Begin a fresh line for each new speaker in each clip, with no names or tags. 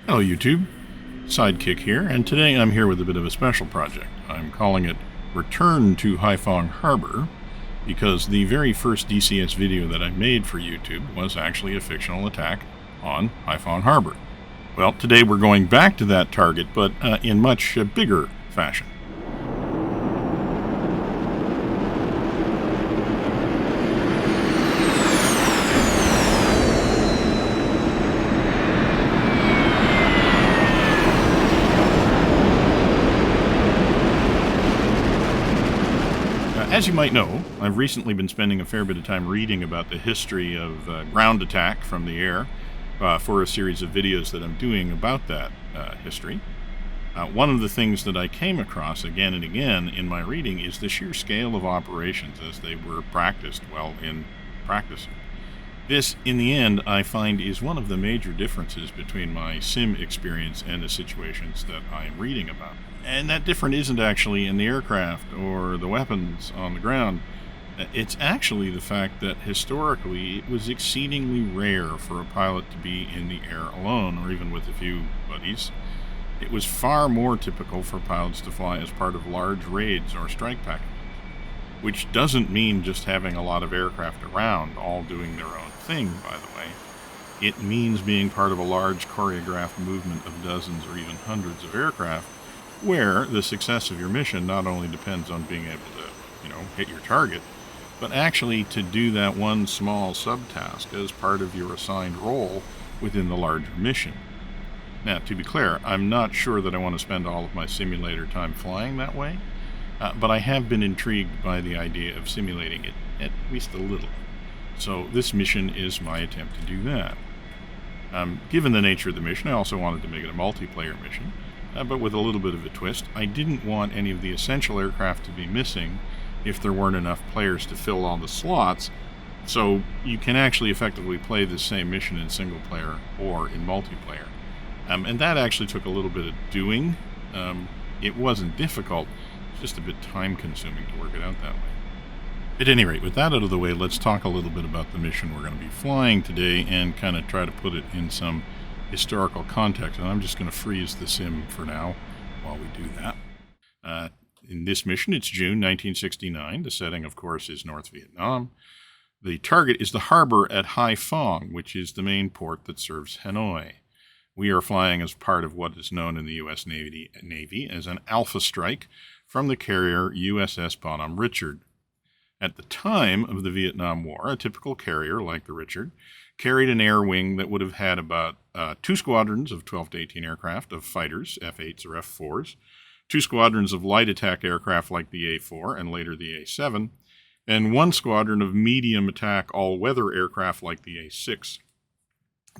Hello YouTube, Sidekick here, and today I'm here with a bit of a special project. I'm calling it Return to Haiphong Harbour because the very first DCS video that I made for YouTube was actually a fictional attack on Haiphong Harbour. Well, today we're going back to that target, but in much bigger fashion. As you might know, I've recently been spending a fair bit of time reading about the history of ground attack from the air for a series of videos that I'm doing about that history. One of the things that I came across again and again in my reading is the sheer scale of operations as they were practiced while in practice. This, in the end, I find is one of the major differences between my sim experience and the situations that I'm reading about. And that difference isn't actually in the aircraft or the weapons on the ground. It's actually the fact that historically it was exceedingly rare for a pilot to be in the air alone, or even with a few buddies. It was far more typical for pilots to fly as part of large raids or strike packages, which doesn't mean just having a lot of aircraft around, all doing their own thing, by the way. It means being part of a large choreographed movement of dozens or even hundreds of aircraft, where the success of your mission not only depends on being able to, hit your target, but actually to do that one small subtask as part of your assigned role within the larger mission. Now, to be clear, I'm not sure that I want to spend all of my simulator time flying that way, but I have been intrigued by the idea of simulating it, at least a little. So this mission is my attempt to do that. Given the nature of the mission, I also wanted to make it a multiplayer mission, but with a little bit of a twist. I didn't want any of the essential aircraft to be missing if there weren't enough players to fill all the slots, so you can actually effectively play the same mission in single player or in multiplayer. And that actually took a little bit of doing. It wasn't difficult, it's just a bit time consuming to work it out that way. At any rate, with that out of the way, let's talk a little bit about the mission we're going to be flying today and kind of try to put it in some historical context. And I'm just going to freeze the sim for now while we do that. In this mission, it's June 1969. The setting, of course, is North Vietnam. The target is the harbor at Haiphong, which is the main port that serves Hanoi. We are flying as part of what is known in the U.S. Navy as an Alpha Strike from the carrier USS Bonhomme Richard. At the time of the Vietnam War, a typical carrier like the Richard carried an air wing that would have had about 2 squadrons of 12 to 18 aircraft of fighters, F-8s or F-4s, 2 squadrons of light attack aircraft like the A-4 and later the A-7, and 1 squadron of medium attack all-weather aircraft like the A-6.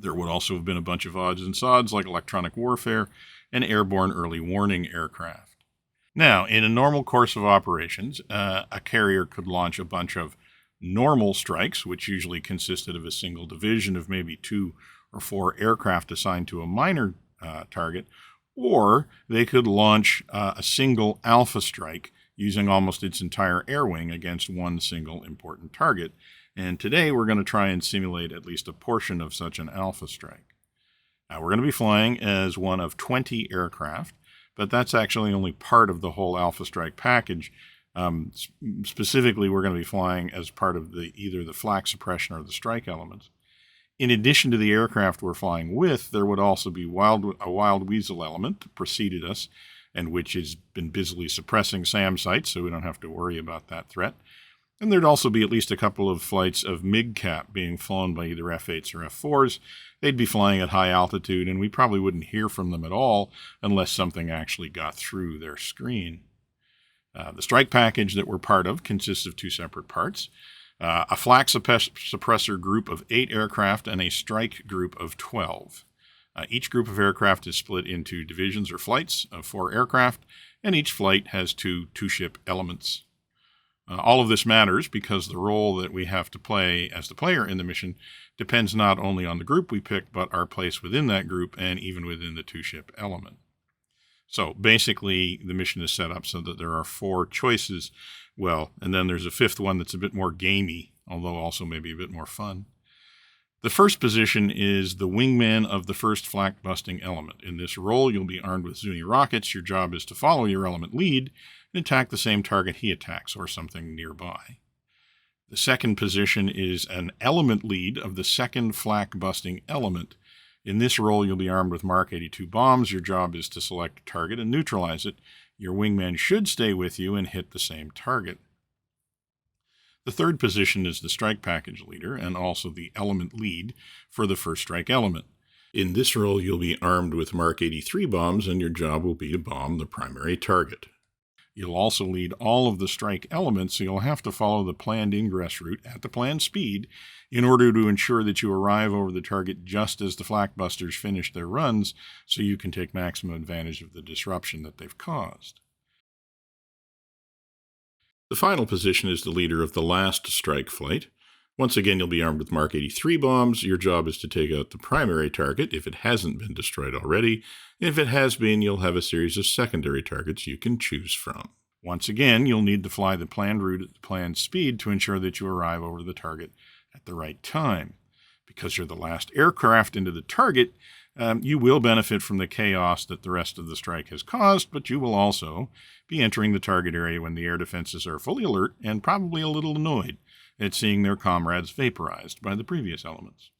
There would also have been a bunch of odds and sods like electronic warfare and airborne early warning aircraft. Now, in a normal course of operations, a carrier could launch a bunch of normal strikes, which usually consisted of a single division of maybe 2 or 4 aircraft assigned to a minor target, or they could launch a single Alpha Strike using almost its entire air wing against one single important target. And today we're going to try and simulate at least a portion of such an Alpha Strike. We're going to be flying as one of 20 aircraft, but that's actually only part of the whole Alpha Strike package. Specifically, we're going to be flying as part of either the flak suppression or the strike elements. In addition to the aircraft we're flying with, there would also be a wild weasel element that preceded us and which has been busily suppressing SAM sites, so we don't have to worry about that threat. And there'd also be at least a couple of flights of MiGCAP being flown by either F-8s or F-4s. They'd be flying at high altitude, and we probably wouldn't hear from them at all unless something actually got through their screen. The strike package that we're part of consists of 2 separate parts. A flak suppressor group of 8 aircraft and a strike group of 12. Each group of aircraft is split into divisions or flights of 4 aircraft, and each flight has 2 two-ship elements. All of this matters because the role that we have to play as the player in the mission depends not only on the group we pick, but our place within that group and even within the two-ship element. So basically, the mission is set up so that there are 4 choices. Well, and then there's a 5th one that's a bit more gamey, although also maybe a bit more fun. The first position is the wingman of the first flak-busting element. In this role, you'll be armed with Zuni rockets. Your job is to follow your element lead and attack the same target he attacks or something nearby. The second position is an element lead of the second flak-busting element. In this role, you'll be armed with Mark 82 bombs. Your job is to select a target and neutralize it. Your wingman should stay with you and hit the same target. The third position is the strike package leader and also the element lead for the first strike element. In this role, you'll be armed with Mark 83 bombs, and your job will be to bomb the primary target. You'll also lead all of the strike elements, so you'll have to follow the planned ingress route at the planned speed in order to ensure that you arrive over the target just as the flakbusters finish their runs, so you can take maximum advantage of the disruption that they've caused. The final position is the leader of the last strike flight. Once again, you'll be armed with Mark 83 bombs. Your job is to take out the primary target if it hasn't been destroyed already. If it has been, you'll have a series of secondary targets you can choose from. Once again, you'll need to fly the planned route at the planned speed to ensure that you arrive over the target at the right time. Because you're the last aircraft into the target, you will benefit from the chaos that the rest of the strike has caused, but you will also be entering the target area when the air defenses are fully alert and probably a little annoyed at seeing their comrades vaporized by the previous elements.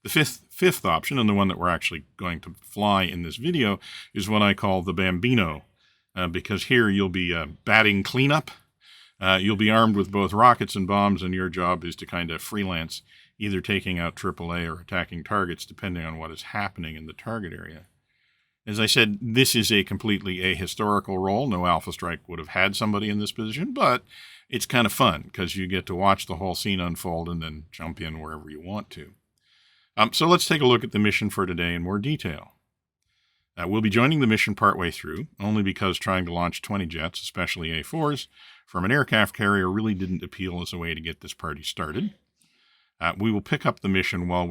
The fifth option, and the one that we're actually going to fly in this video, is what I call the Bambino, because here you'll be batting cleanup. You'll be armed with both rockets and bombs, and your job is to kind of freelance, either taking out AAA or attacking targets, depending on what is happening in the target area. As I said, this is a completely ahistorical role. No Alpha Strike would have had somebody in this position, but it's kind of fun because you get to watch the whole scene unfold and then jump in wherever you want to. So let's take a look at the mission for today in more detail. We'll be joining the mission partway through, only because trying to launch 20 jets, especially A4s, from an aircraft carrier really didn't appeal as a way to get this party started. We will pick up the mission while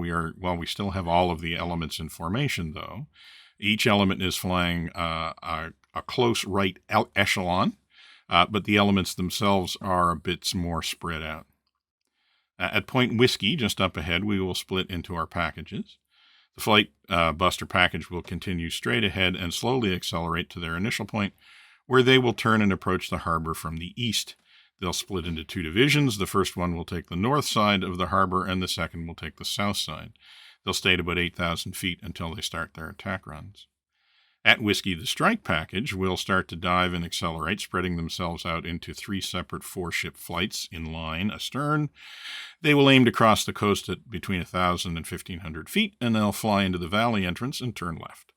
we still have all of the elements in formation, though. Each element is flying a close right echelon, but the elements themselves are a bit more spread out. At Point Whiskey, just up ahead, we will split into our packages. The flight buster package will continue straight ahead and slowly accelerate to their initial point, where they will turn and approach the harbor from the east. They'll split into two divisions. The first one will take the north side of the harbor, and the second will take the south side. They'll stay at about 8,000 feet until they start their attack runs. At Whiskey, the strike package will start to dive and accelerate, spreading themselves out into 3 separate 4-ship flights in line astern. They will aim to cross the coast at between 1,000 and 1,500 feet, and they'll fly into the valley entrance and turn left.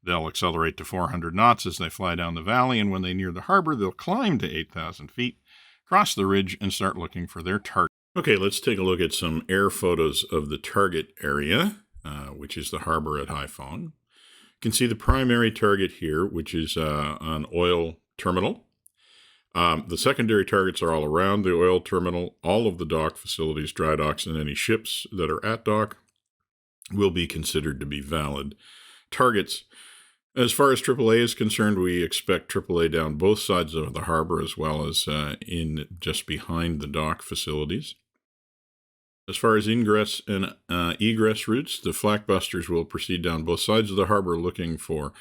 They'll accelerate to 400 knots as they fly down the valley, and when they near the harbor, they'll climb to 8,000 feet, cross the ridge, and start looking for their target. Okay, let's take a look at some air photos of the target area, which is the harbor at Haiphong. You can see the primary target here, which is an oil terminal. The secondary targets are all around the oil terminal. All of the dock facilities, dry docks, and any ships that are at dock will be considered to be valid targets. As far as AAA is concerned, we expect AAA down both sides of the harbor as well as in just behind the dock facilities. As far as ingress and egress routes, the flakbusters will proceed down both sides of the harbor looking for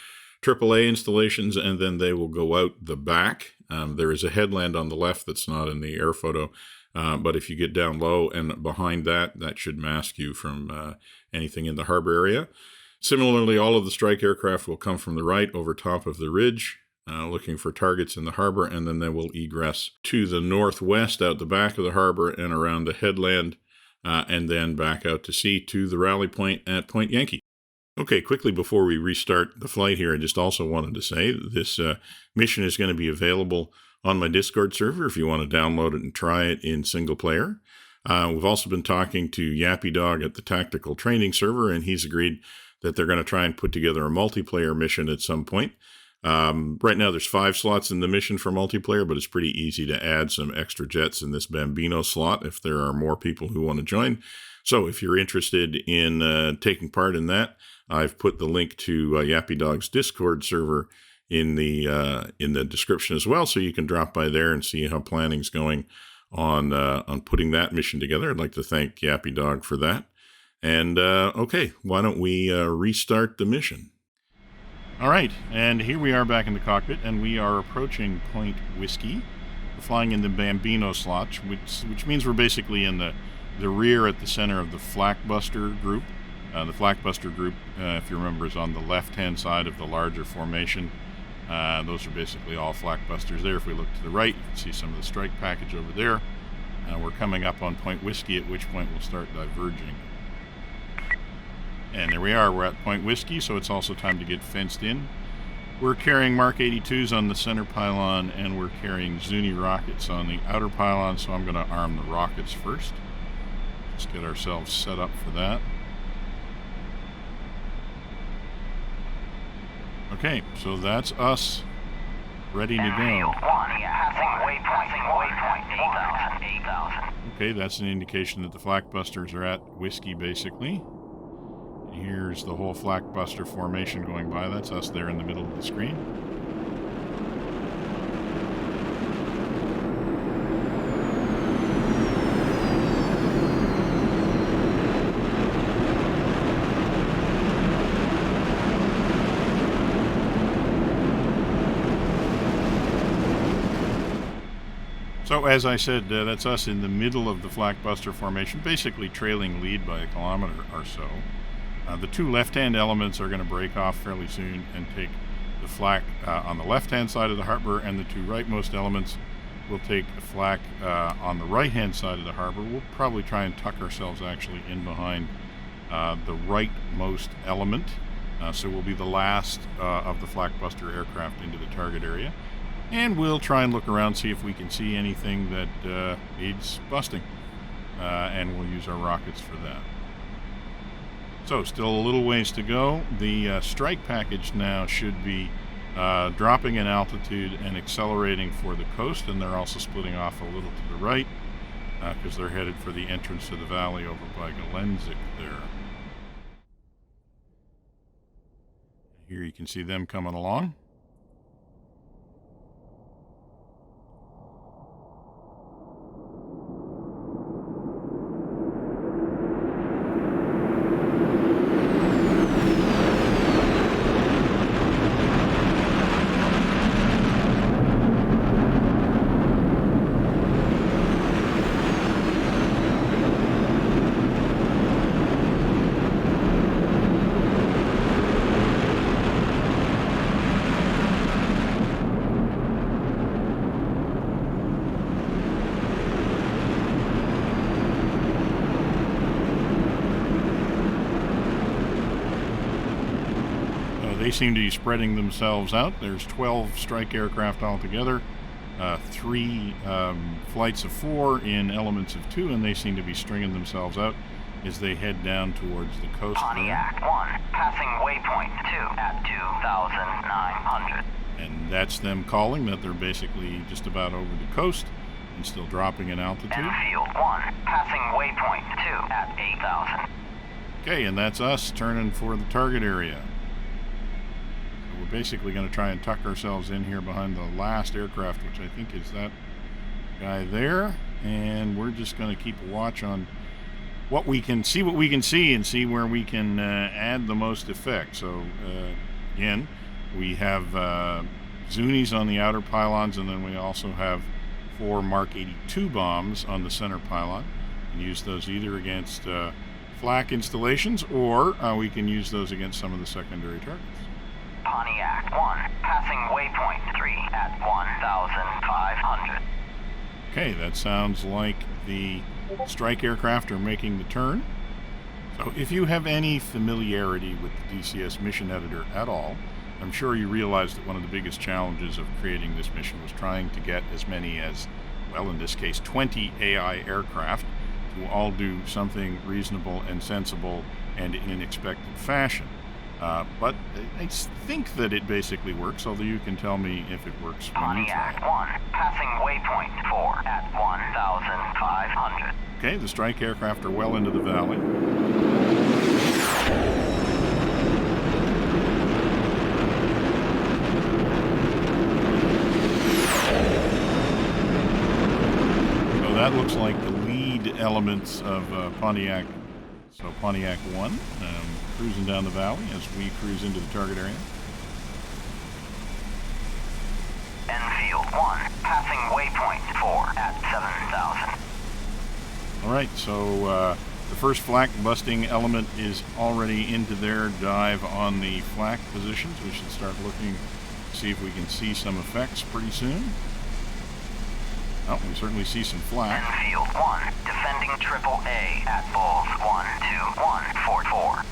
AAA installations, and then they will go out the back. There is a headland on the left that's not in the air photo, but if you get down low and behind that, that should mask you from anything in the harbor area. Similarly, all of the strike aircraft will come from the right over top of the ridge, looking for targets in the harbor, and then they will egress to the northwest out the back of the harbor and around the headland, and then back out to sea to the rally point at Point Yankee. Okay, quickly before we restart the flight here, I just also wanted to say that this mission is going to be available on my Discord server if you want to download it and try it in single player. We've also been talking to Yappy Dog at the Tactical Training server, and he's agreed that they're going to try and put together a multiplayer mission at some point. Right now there's 5 slots in the mission for multiplayer, but it's pretty easy to add some extra jets in this Bambino slot if there are more people who want to join. So if you're interested in taking part in that, I've put the link to Yappy Dog's Discord server in the description as well, so you can drop by there and see how planning's going on putting that mission together. I'd like to thank Yappy Dog for that. And, okay, why don't we restart the mission? All right, and here we are back in the cockpit, and we are approaching Point Whiskey. We're flying in the Bambino slot, which means we're basically in the rear at the center of the Flakbuster group. The Flakbuster group, if you remember, is on the left-hand side of the larger formation. Those are basically all Flakbusters there. If we look to the right, you can see some of the strike package over there. We're coming up on Point Whiskey, at which point we'll start diverging. And there we are. We're at Point Whiskey, so it's also time to get fenced in. We're carrying Mark 82s on the center pylon, and we're carrying Zuni rockets on the outer pylon, so I'm going to arm the rockets first. Just get ourselves set up for that. Okay, so that's us ready to go. Okay, that's an indication that the Flakbusters are at Whiskey, basically. Here's the whole Flakbuster formation going by. That's us there in the middle of the screen. So as I said, that's us in the middle of the Flakbuster formation, basically trailing lead by a kilometer or so. The two left-hand elements are going to break off fairly soon and take the flak on the left-hand side of the harbor, and the two rightmost elements will take the flak on the right-hand side of the harbor. We'll probably try and tuck ourselves actually in behind the rightmost element, so we'll be the last of the Flakbuster aircraft into the target area. And we'll try and look around, see if we can see anything that needs busting, and we'll use our rockets for that. So, still a little ways to go. The strike package now should be dropping in altitude and accelerating for the coast, and they're also splitting off a little to the right because they're headed for the entrance to the valley over by Galenzik there. Here you can see them coming along. They seem to be spreading themselves out. There's 12 strike aircraft altogether, 3 flights of 4 in elements of 2, and they seem to be stringing themselves out as they head down towards the coast.
Pontiac 1, passing waypoint 2 at 2,900.
And that's them calling that they're basically just about over the coast and still dropping in altitude.
Enfield 1, passing waypoint 2 at 8,000.
Okay, and that's us turning for the target area. We're basically going to try and tuck ourselves in here behind the last aircraft, which I think is that guy there, and we're just going to keep a watch on what we can see and see where we can add the most effect. So again, we have Zunis on the outer pylons, and then we also have 4 Mark 82 bombs on the center pylon, and use those either against flak installations, or we can use those against some of the secondary targets.
Pontiac 1, passing waypoint 3 at 1,500.
Okay, that sounds like the strike aircraft are making the turn. So if you have any familiarity with the DCS mission editor at all, I'm sure you realize that one of the biggest challenges of creating this mission was trying to get as many as, well, in this case, 20 AI aircraft to all do something reasonable and sensible and in an expected fashion. But I think that it basically works, although you can tell me if it works when you try.
Pontiac 1, passing waypoint 4 at 1,500.
Okay, the strike aircraft are well into the valley. So that looks like the lead elements of Pontiac's So Pontiac 1, cruising down the valley as we cruise into the target area.
Enfield 1, passing waypoint 4 at 7,000.
All right, so the first flak busting element is already into their dive on the flak positions. We should start looking, see if we can see some effects pretty soon. Oh, we certainly see some flak.
Enfield 1, defending AAA at Bulls 12144.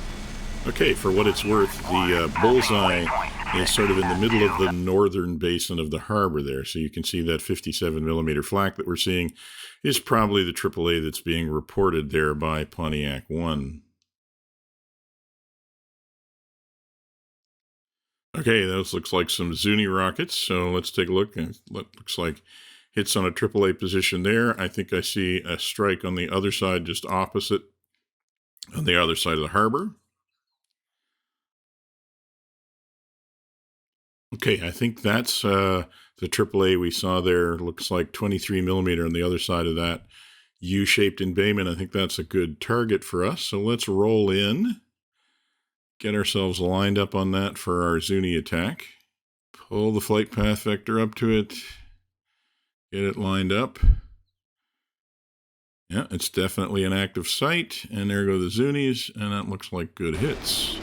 Okay, for what it's worth, the bullseye is sort of in the middle of the northern basin of the harbor there. So you can see that 57 millimeter flak that we're seeing is probably the AAA that's being reported there by Pontiac 1. Okay, those looks like some Zuni rockets. So let's take a look. It looks like hits on a AAA position there. I think I see a strike on the other side, just opposite, on the other side of the harbor. Okay, I think that's the AAA we saw there. Looks like 23 millimeter on the other side of that U-shaped embayment. I think that's a good target for us. So let's roll in, get ourselves lined up on that for our Zuni attack. Pull the flight path vector up to it, get it lined up. Yeah, it's definitely an active sight. And there go the Zunis, and that looks like good hits.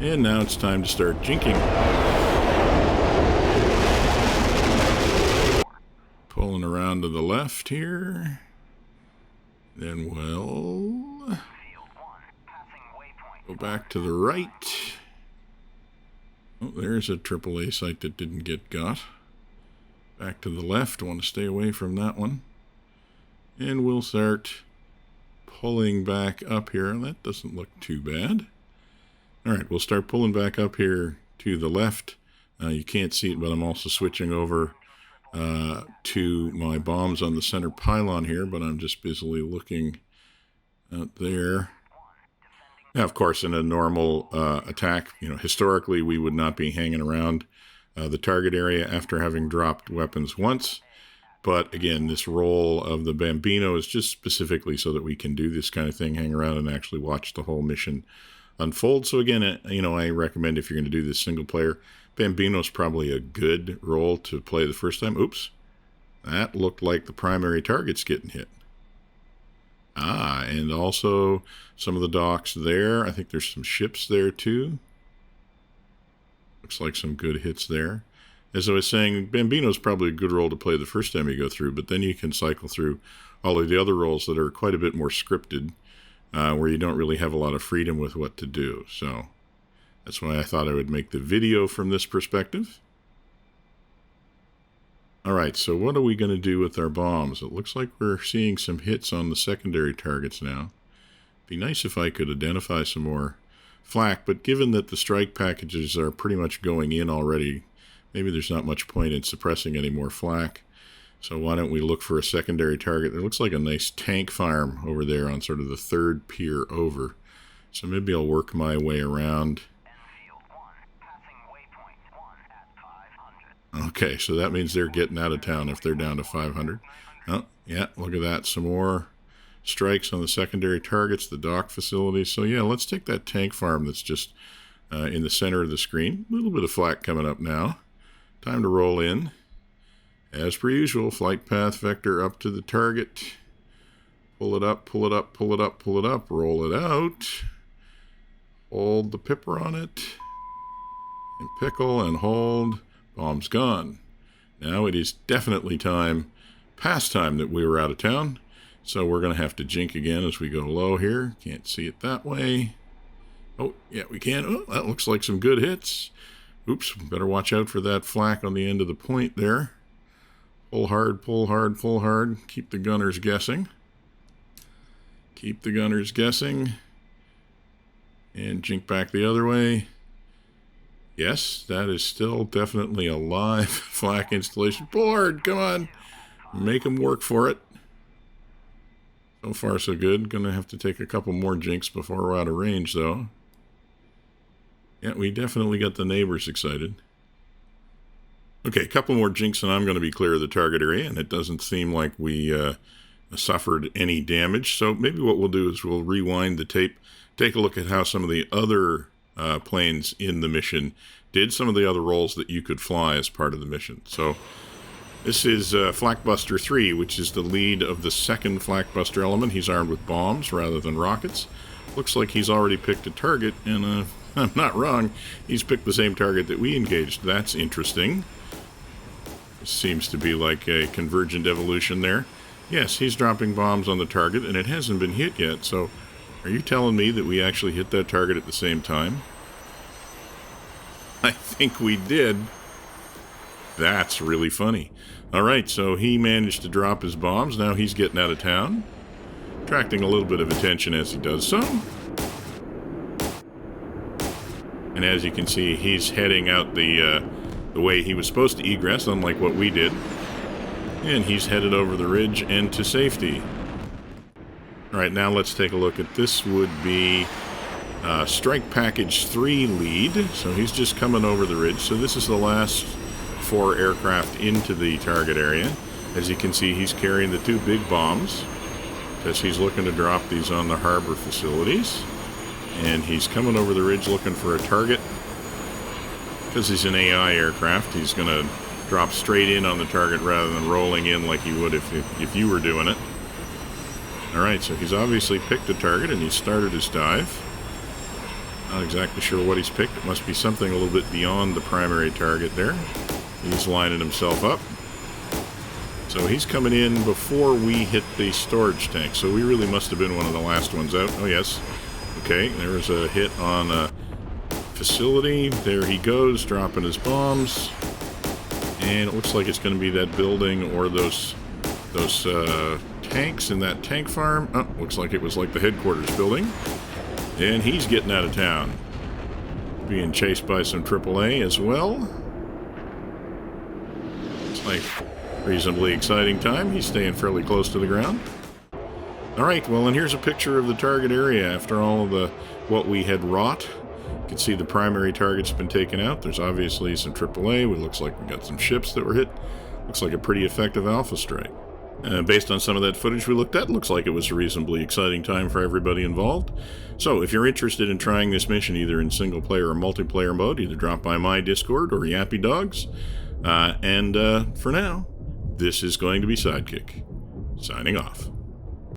And now it's time to start jinking. Pulling around to the left here. Then we'll go back to the right. Oh, there's a AAA site that didn't get got. Back to the left. Want to stay away from that one. And we'll start pulling back up here. That doesn't look too bad. All right, we'll start pulling back up here to the left. You can't see it, but I'm also switching over to my bombs on the center pylon here, but I'm just busily looking out there. Now, of course, in a normal attack, historically we would not be hanging around the target area after having dropped weapons once. But again, this role of the Bambino is just specifically so that we can do this kind of thing, hang around and actually watch the whole mission unfold. So again, I recommend if you're going to do this single player, Bambino is probably a good role to play the first time. Oops, that looked like the primary target's getting hit. And also some of the docks there. I think there's some ships there too. Looks like some good hits there. As I was saying, Bambino is probably a good role to play the first time you go through, but then you can cycle through all of the other roles that are quite a bit more scripted, where you don't really have a lot of freedom with what to do. So that's why I thought I would make the video from this perspective. All right, so what are we going to do with our bombs? It looks like we're seeing some hits on the secondary targets now. Be nice if I could identify some more flak, but given that the strike packages are pretty much going in already, maybe there's not much point in suppressing any more flak. So why don't we look for a secondary target? There looks like a nice tank farm over there on sort of the third pier over. So maybe I'll work my way around. Okay, so that means they're getting out of town if they're down to 500. Oh, yeah, look at that. Some more strikes on the secondary targets, the dock facilities. So yeah, let's take that tank farm that's just in the center of the screen. A little bit of flak coming up now. Time to roll in. As per usual, flight path vector up to the target. Pull it up, pull it up, pull it up, pull it up, roll it out. Hold the pipper on it. And pickle and hold. Bomb's gone. Now it is definitely past time that we were out of town. So we're going to have to jink again as we go low here. Can't see it that way. Oh, yeah, we can. Oh, that looks like some good hits. Oops, better watch out for that flak on the end of the point there. Pull hard, pull hard, pull hard. Keep the gunners guessing. Keep the gunners guessing. And jink back the other way. Yes, that is still definitely a live flak installation. Pull hard, come on. Make them work for it. So far, so good. Gonna have to take a couple more jinks before we're out of range, though. Yeah, we definitely got the neighbors excited. Okay, a couple more jinks and I'm going to be clear of the target area, and it doesn't seem like we suffered any damage. So maybe what we'll do is we'll rewind the tape, take a look at how some of the other planes in the mission did, some of the other roles that you could fly as part of the mission. So this is Flakbuster 3, which is the lead of the second Flakbuster element. He's armed with bombs rather than rockets. Looks like he's already picked a target, and I'm not wrong, he's picked the same target that we engaged. That's interesting. Seems to be like a convergent evolution there. Yes, he's dropping bombs on the target, and it hasn't been hit yet, so are you telling me that we actually hit that target at the same time? I think we did. That's really funny. Alright, so he managed to drop his bombs. Now he's getting out of town, attracting a little bit of attention as he does so. And as you can see, he's heading out the way he was supposed to egress, unlike what we did. And he's headed over the ridge and to safety. Alright, now let's take a look at this. Would be Strike Package 3 lead. So he's just coming over the ridge. So this is the last 4 aircraft into the target area. As you can see, he's carrying the 2 big bombs, because he's looking to drop these on the harbor facilities. And he's coming over the ridge looking for a target. Because he's an AI aircraft, he's going to drop straight in on the target rather than rolling in like he would if you were doing it. Alright, so he's obviously picked a target and he started his dive. Not exactly sure what he's picked. It must be something a little bit beyond the primary target there. He's lining himself up. So he's coming in before we hit the storage tank. So we really must have been one of the last ones out. Oh, yes. Okay, there was a hit on a facility. There he goes, dropping his bombs. And it looks like it's going to be that building or those tanks in that tank farm. Oh, looks like it was like the headquarters building. And he's getting out of town. Being chased by some AAA as well. It's like reasonably exciting time. He's staying fairly close to the ground. Alright, well, and here's a picture of the target area after all of what we had wrought. You can see the primary target's been taken out. There's obviously some AAA. It looks like we got some ships that were hit. Looks like a pretty effective alpha strike. Based on some of that footage we looked at, looks like it was a reasonably exciting time for everybody involved. So, if you're interested in trying this mission either in single player or multiplayer mode, either drop by my Discord or Yappy Dogs. For now, this is going to be Sidekick, signing off.